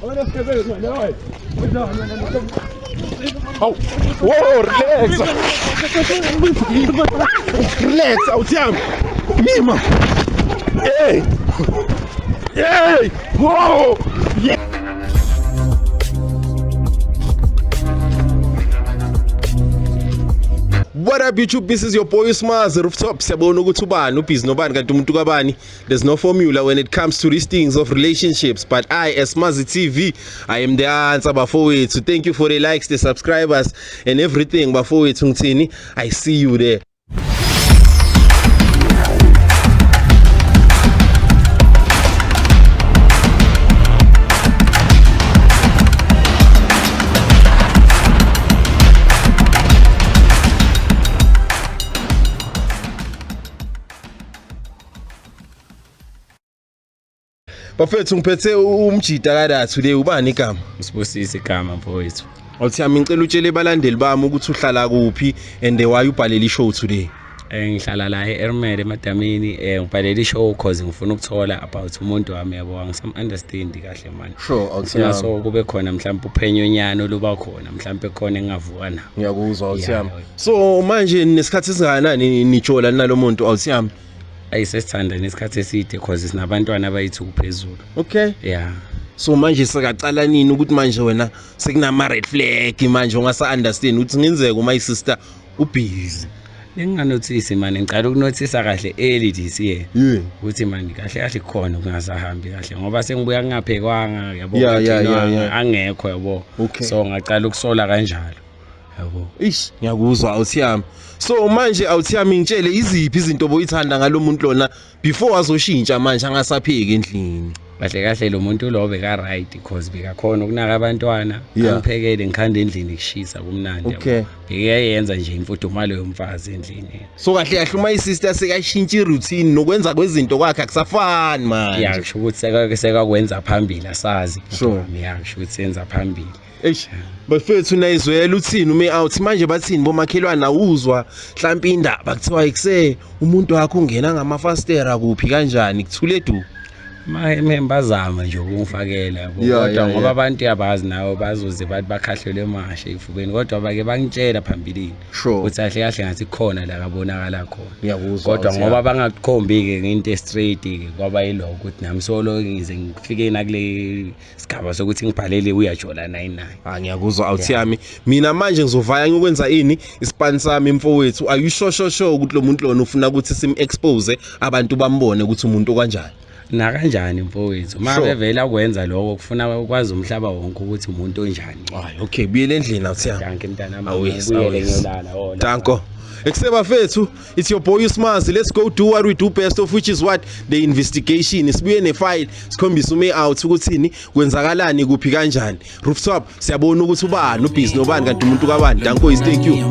Oh, whoa, relax. Relax, Autiam. Mima. Hey. Hey. Whoa. Yeah. What up YouTube, this is your boy Smazi Rooftop. Siyabona ukuthi ubani ubhizi nobani kanti umuntu kabani. There's no formula when it comes to these things of relationships, but I as Smazi TV, I am the answer bafowethu. So thank you for the likes, the subscribers and everything bafowethu ngithini. I see you there. Bafethu ngiphethe umjida kadathu le ubani igama? Usibusise igama mfowethu. Awuthiyami ngicela utshele balandeli bami ukuthi uhlala kuphi and why ubhalela ishow today. Ngihlala la eErmede emadamini ngibhalela ishow cause ngifuna ukuthola about umuntu wami yabo angisam understand kahle manje. Sure, awuthiyami. So kube khona mhlawumbe uphenyonyana oluba khona mhlawumbe khona engavuka na. Ngiyakuzwa awuthiyami. So manje nesikhathi singakanani nijola nalomuntu awuthiyami? Ayisesithanda nesikhathi eside cause sinabantwana abayithu kuphezulu. Okay. Yeah. So manje sikacala nini ukuthi manje wena sekunama red flag manje ungasa understand ukuthi ngenzeka uma isister ubusy. Nginganothisi manje ngicela ukunothisa kahle early this year. Yeah. Ukuthi manje kahle kahle khona kungasahambi kahle ngoba sengibuya ngingaphekwanga yabo angekho yabo. So ngicela ukusola kanjalo. Yabo. Ish ngiyakuzwa awuthiyami. So manje awuthiyami ngitshele iziphi izinto boyithanda ngalomuntu lona before azoshintsha manje angasapheki endlini. Kahle kahle lo muntu lo beka right because beka khona ukunaka abantwana angiphekele ngikhanda endlini kushisa kumnandi yabo. Bekayenza nje imfudumalo yomfazi endlini. So kahle kahle uma isister sekashintsha iroutine nokwenza kwezinto kwakhe akusafani manje. Yasho ukuthi sekakwenza phambili asazi. Sure. Yasho ukuthi senza phambili. Eish bafethu nayizwela uthini ume out manje bathini bomakhelwana awuzwa mhlawumbe indaba kuthiwa ikuse umuntu wakho ungena ngamafastera kuphi kanjani kuthule du bazama nje ukungifakela yabo kodwa ngoba abantu yabazi nawo bazoze bathi bakhahlele emashe ifubeni kodwa bake bangitshela phambilini ukuthi kahle kahle ngathi khona la kabonakala khona. Ngiyakuzwa kodwa ngoba bangakukhombi ke nginte straight ke kwaba yiloko ukuthi nami solo ngize ngifike na kule sigaba sokuthi ngibhalele uyajola 99. Ngiyakuzwa awuthiyami mina manje ngizovaya ngikwenza ini ispan sami mfowethu are you sure ukuthi lo muntu lona ufuna ukuthi sim expose abantu bambone ukuthi umuntu kanjani na kanjani mfowethu uma bevela kwenza lokho kufuna ukwazi umhlaba wonke ukuthi umuntu onjani. Okay buyele endlini awuthiyami. Danke mntanami ubuyele ngiyolala. Danko. Ekseba fethu, it's your boy Smazi. Let's go do what we do best of, which is what the investigation. Sibuye ne-file sikhombisa ume out ukuthini kwenzakalani kuphi kanjani. Rooftop siyabona ukuthi ubani ubhizi nobani kanti umuntu kabani. Danko is thank you.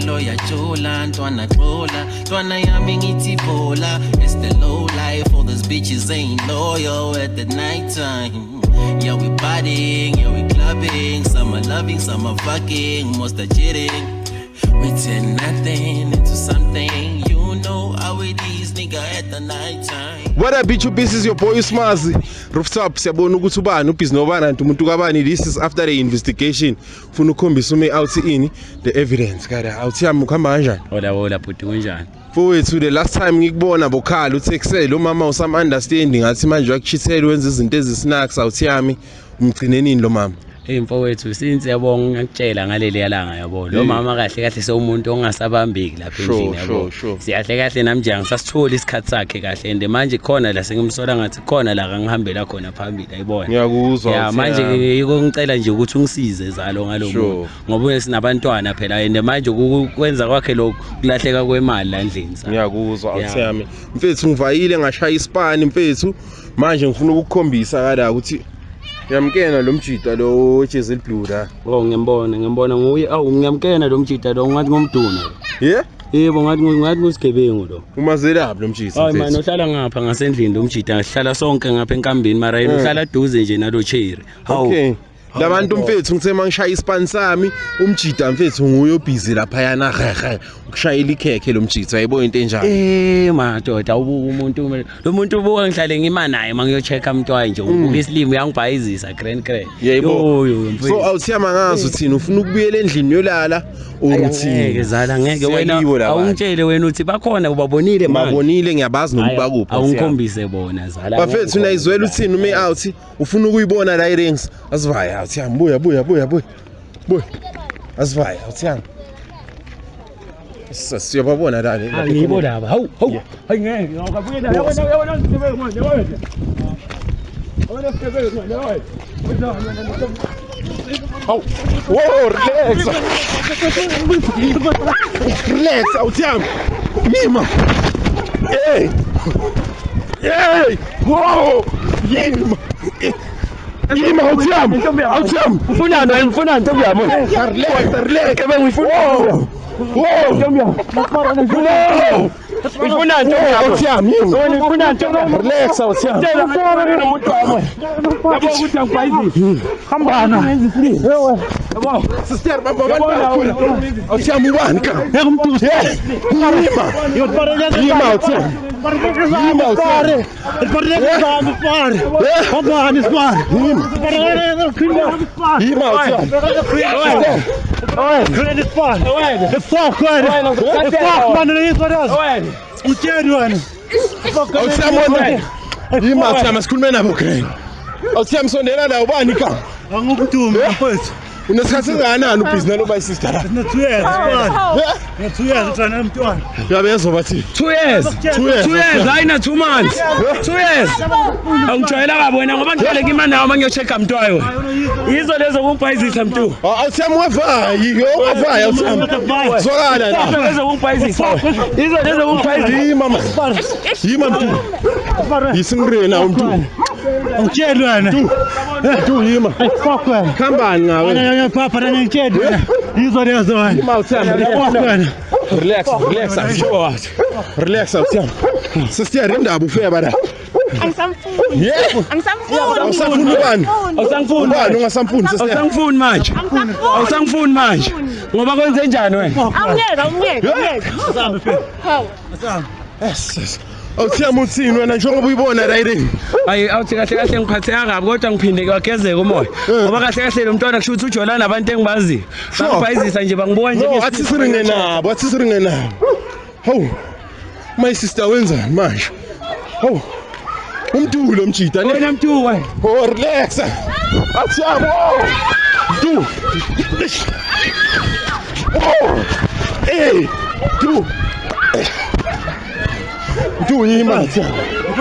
Loya chola, ntwana xola, ntwana yami ngithi bola. It's the low life, all those bitches ain't loyal at the night time. Yeah, we partying, yeah, we clubbing. Some are loving, some are fucking, most are cheating. We turn nothing into something. You know how it is, nigga, at the night time. What up, bitch? This is your boy Smazi Rooftop. Siyabona ukuthi ubani ubhizi nobani kanti umuntu kabani. This is after the investigation. Ufuna ukhombisa ume out ini the evidence kada awuthiyami ukhamba kanjani? Hola bhuti kunjani? Mfowethu the last time ngikubona bokhala uthexele lo mama usam understanding ngathi manje wakuchithela wenza izinto ezisinaks awuthiyami umgcine nini lo mama? Mfowethu since yabonga ngakutshela ngaleli yalanga yabo lo mama kahle kahle sewumuntu ongasabambeki lapha endlini yabo. Siyahle kahle nami nje angisasithola isikhathi sakhe kahle and manje khona la sengimsola ngathi khona la ngihambela khona phambili ayibona. Ngiyakuzwa. Yeah manje yiko ngicela nje ukuthi ungisize zalo ngalomuntu ngoba sinabantwana phela and manje ukwenza kwakhe lokho kulahleka kwemali la endlini. Ngiyakuzwa awuthiyami. Mfethu ngivayile ngashaya isipani mfethu manje ngifuna ukukhombisa kada ukuthi ngiyamkena lo mjida lo Jezil Blue la. Ngiyambona nguye ngiyamkena lo mjida lo ngathi ngomduna. Yeah? Yebo ngathi ngosigebengu lo. Umazelaphi lo mjida? Hayi manje uhlala ngapha ngasendlini lo mjida sihlala sonke ngapha enkambeni mara yena uhlala duze nje nalo cherry. Okay. labantu mfethu ngithe mangishaya ispan sami umjida mfethu nguye obhizi lapha yana hehe ukushayela ikhekhe lo mjida ayibona into enjani madoda awubuka umuntu lo muntu ubuka ngihlale ngima naye mangiyochecka umntwana nje ubuka isilimo uyangibhayizisa grand yebo so awuthiyama ngazi uthini ufuna ukubuyela endlini yolala ngeke zala ngeke wena awungitshele wena uthi bakhona ubabonile manje babonile ngiyabazi nokuba kuphi awungikhombise bona zala bafethu unayizwela uthini ume out ufuna ukuyibona la irings asivaya awuthiyama buya asivaya awuthiyama siyababona la ngiyibona laba hawu hayi ngeke awukabuye la yabona ngibeke manje wena awona sibeke manje wena hawu whoa relax awuthiyama yima hey whoa yima awuthiyama ufuna ntombi yami relax kebe ngifuna Ifuna ntombi awuthiyama ifuna ntombi relax awuthiyama umuntu wami yabo ukuthi angibhayizisi hambana yabo sister baba abantu awuthiyama ubani ka ngumntu yima awuthiyama awuthiyama sikhulume nabo grand awuthiyama sondela la ubani ka angukudumi mfethu unesikhathi esingakanani ubhizinisi loba sister la na 2 years na 2 years uthana umntwana uyabezwa bathi 2 years ayina 2 months 2 years angijwayela kabi wena ngoba ngihlale ngima nawe mangiyochecka umntwana yizo lezo kungibhayizisa mntu awuthiyama wavaya awuthiyama zwakala la lezo kungibhayizisa yizo lezo kungibhayizisa yima mntu yisingirena umntu angitsheli wena mntu yima fuck wena khambani ngawe wena papa ngitsheli wena yizo lezo wena yima awuthiyama relax relax awuthiyama sister indaba ufeba la Angisamfuni. Awusafuni ubani? Awusangifuni ubani ungasamfuni sister? Awusangifuni manje. Awusangifuni manje. Ngoba kwenze njani wena? Awungeke. Hawu. Yes. Awuthiyama uthini wena njengoba uyibona riding? Hayi awuthi kahle ngiphatheka kabi kodwa ngiphinde kwagezeka umoya. Ngoba kahle lo mntwana kusho ukuthi uJola nabantu engibazi. Bangibhayizisa nje bangibuka nje nje. Athi siringe nabo. Hawu. My sister wenza manje. Hawu. Umntu mjida ne. Wena mntu wena. Oh relax. Athiyama. Du. Oh. Hey. Du. Yima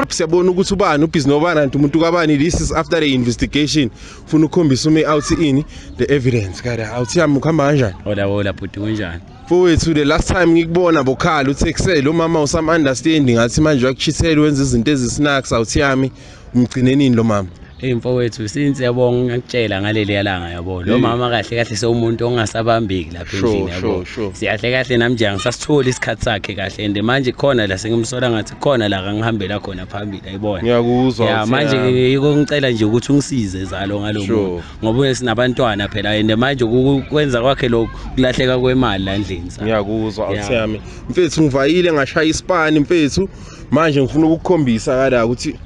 siyabona ukuthi ubani ubhizinisi obana umuntu kabani this is after the investigation ufuna ukukhombisa ume out ini the evidence kada awuthiyama ukhamba kanjani ola bhuti kunjani mfowethu the last time ngikubona bokhala uTexel umama usam understanding ngathi manje uyakuchithela wenza izinto ezisinaks awuthiyami umgcinenini lo mama mfowethu since yabonga ngakutshela ngaleli yalanga yabo lo mama kahle sewumuntu ongasabambeki lapha endlini yabo siyahle kahle namnje angisasithola isikhatsi sakhe kahle and manje khona la sengimsola ngathi khona la ngihambela khona phambili ayibona ngiyakuzwa ya manje yiko ngicela nje ukuthi ungisize zalo ngalomuntu ngoba sinabantwana phela and manje ukwenza kwakhe lokhu kulahleka kwemali la endlini sa ngiyakuzwa awuthiyami mfethu ngivayile ngashaya isipani mfethu manje ngifuna ukukukhombisa kala ukuthi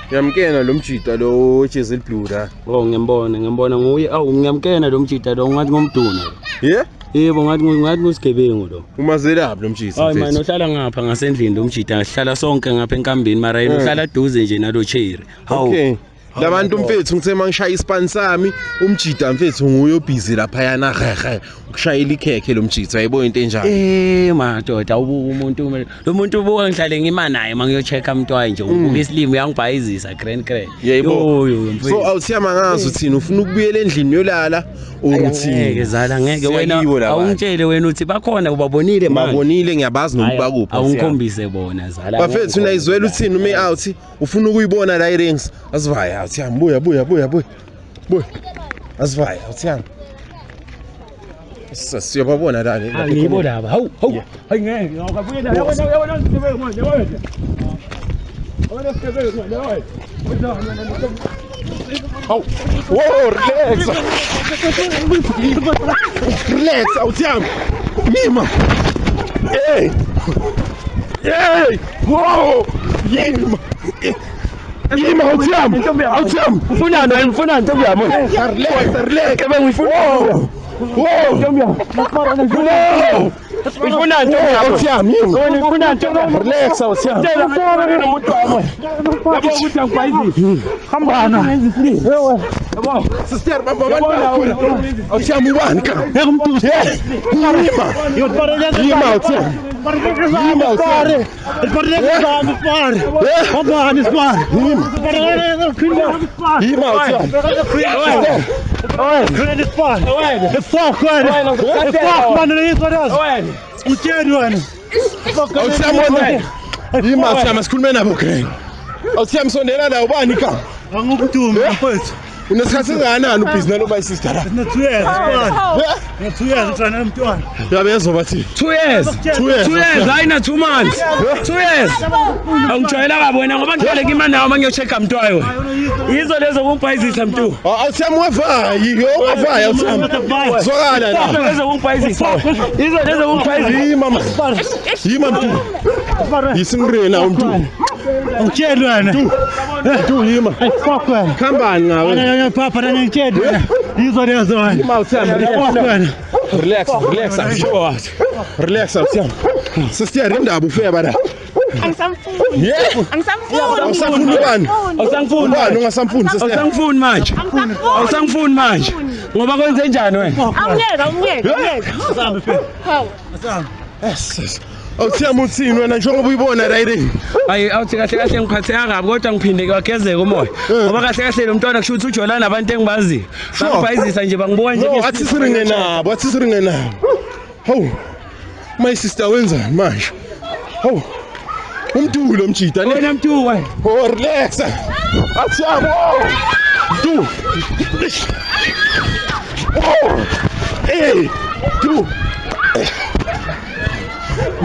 ngiyamkena lo mjida lo Jezil Blue la. Ngiyambona nguye ngiyamkena lo mjida lo ngathi ngomduna. Yebo ngathi ngusigebengu lo. Umazelaphi lo mjida mfethu? Hayi manje uhlala ngapha ngasendlini lo mjida sihlala sonke ngapha enkambeni mara yena uhlala duze nje nalo Cherry. Okay. Labantu mfethu ngithe mangishaya ispan sami umjida mfethu nguye obhizi lapha yana hehe ukushayela ikhekhe lo mjida ayibona into enjani madoda awubuka umuntu lo muntu ubuka ngihlale ngima naye mangiyochecka umntwana nje ubuka isilimo uyangibhayizisa grand yebo so awuthiyama ngazi uthini ufuna ukubuyela endlini yolala ukuthi ngeke zala ngeke wena awungitshele wena uthi bakhona ubabonile manje babonile ngiyabazi nokuba kuphi awungikhombise bona zala bafethu unayizwela uthini ume out ufuna ukuyibona la irings asivaya awuthiyama buya asivaya awuthiyama siyababona la ngiyibona laba hawu hayi ngeke awukabuye la yabona ngibeke manje wena Hawu. Whoa, relax. Relax, awuthiyami. Yima. Hey. Hey. Whoa. Yima. Yima awuthiyami. Awuthiyami. Ufunani wena? Ufunani ntombi yami? Relax. Kebe ngifuna. Whoa. Ntombi yami. Whoa. Ufunani ntombi yami? Awuthiyami. Wena ufunani ntombi yami? Relax, awuthiyami. Tshela mfowethu nomuntu wami. Yabo ukuthi angibhayizisi. Hambana. Yabo. Sister, baba awuthiyami ubani ka? Ngumntu. Yima. Yopareleza. Yima awuthiyami. Yima awuthiyami. Ipareleza mfari. Hambana isfari. Ipareleza khindwa. Yima awuthiyami. Khindwa isfari. Ifak wena. Ifak man leyizodazi. Wena. Utsheni wena. Awuthiyami wena. Yima awuthiyami sikhulume nabo grand. Awuthiyami sondela la ubani ka? Angumntu mfethu. Unesikhathi singakanani ubhizinelo my sister la? Na 2 years isfari. Na 2 years utsana nomntwana. Yabezwa bathi 2 years. 2 years. 2 years hayi na 2 months. 2 years. Angijwayela kabi wena ngoba ngitholeka imali nawo manje ngiyochecka mntwayo. Yizo lezo kungibhayizisa mntu. Awuthiyami wavayi, wavayi awuthiyami. Zwakala la. Lezo kungibhayizisa. Yizo lezo kungibhayizisa. Yima mama. Yima mntu. Yisingirena umntu. Utsheni wena. Mntu yima. Ifak wena. Khambani ngawe? Ana papa na ngitsheni wena. Yizodazi wena. Yima awuthiyami. Ifak wena. Relax, relax awuthiyami. Relax awuthiyami. Sister indaba ufika bala. Angisamfuni. Yeah. Angisamfuni. Awusafuni ubani? Awusangifuni Ubani manje. ungasamfuni sister? Awusangifuni manje. Awusangifuni manje. Ngoba kwenze njani wena? Awungeke. Asambe phela. Hawu. Asambe. Yes. Awuthiyami uthini wena njengoba uyibona riding? Hayi awuthi kahle kahle ngiphatheka kabi kodwa ngiphinde kwagezeka umoya. Ngoba kahle kahle lo mntwana kusho ukuthi ujolana nabantu engibaziyo. Bangibhayizisa nje bangibona nje No, athi siringe nabo, athi siringe nabo. Hawu. My sister wenzani manje? Hawu. Umdulo mjida ne. wena mntu wena. Oh, relax. Awuthiyami. Du. Oh. Hey. Du.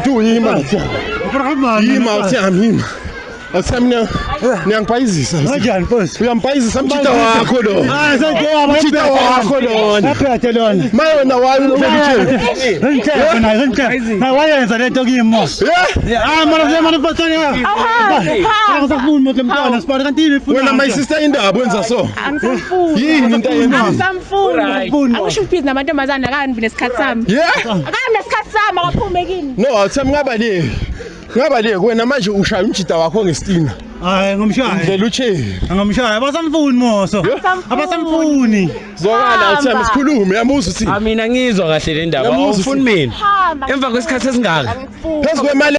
Du yima. Yima awuthiyami yima. Awuthiyami niyangibhayizisa. Kanjani mfethu? Uyambhayizisa mjida wakho lo. Ah, sengiyaba Mjida wakho lona. Yaphethe lona. Mayona wayo uphela. Ngitshela na ngitshela. Na wayenza lento kimi. Yeah. Ah, mana mfethu. Angisafuni manje mntwana sipara kanti yini ifuna. Wena my sister indaba wenza so. Angisamfuni. Yini into yenza? Angisamfuni. Angisho ubhizi namantombazane akanbi nesikhathi sami. Yeah. Akambi nesikhathi sami akaphume kini. No, awuthami ngaba le wena manje ushaya umjida wakho ngestina. Hayi ngomshaya. Ndlela utsheni. Ngomshaya abasamfuni moso. Abasamfuni. Zwakala awuthami sikhulume yamuza uthi. Mina ngizwa kahle le ndaba. Yamuzi Awufuni mina. Hamba. Emva kwesikhathi esingaka. Angifuni. Phezu kwemali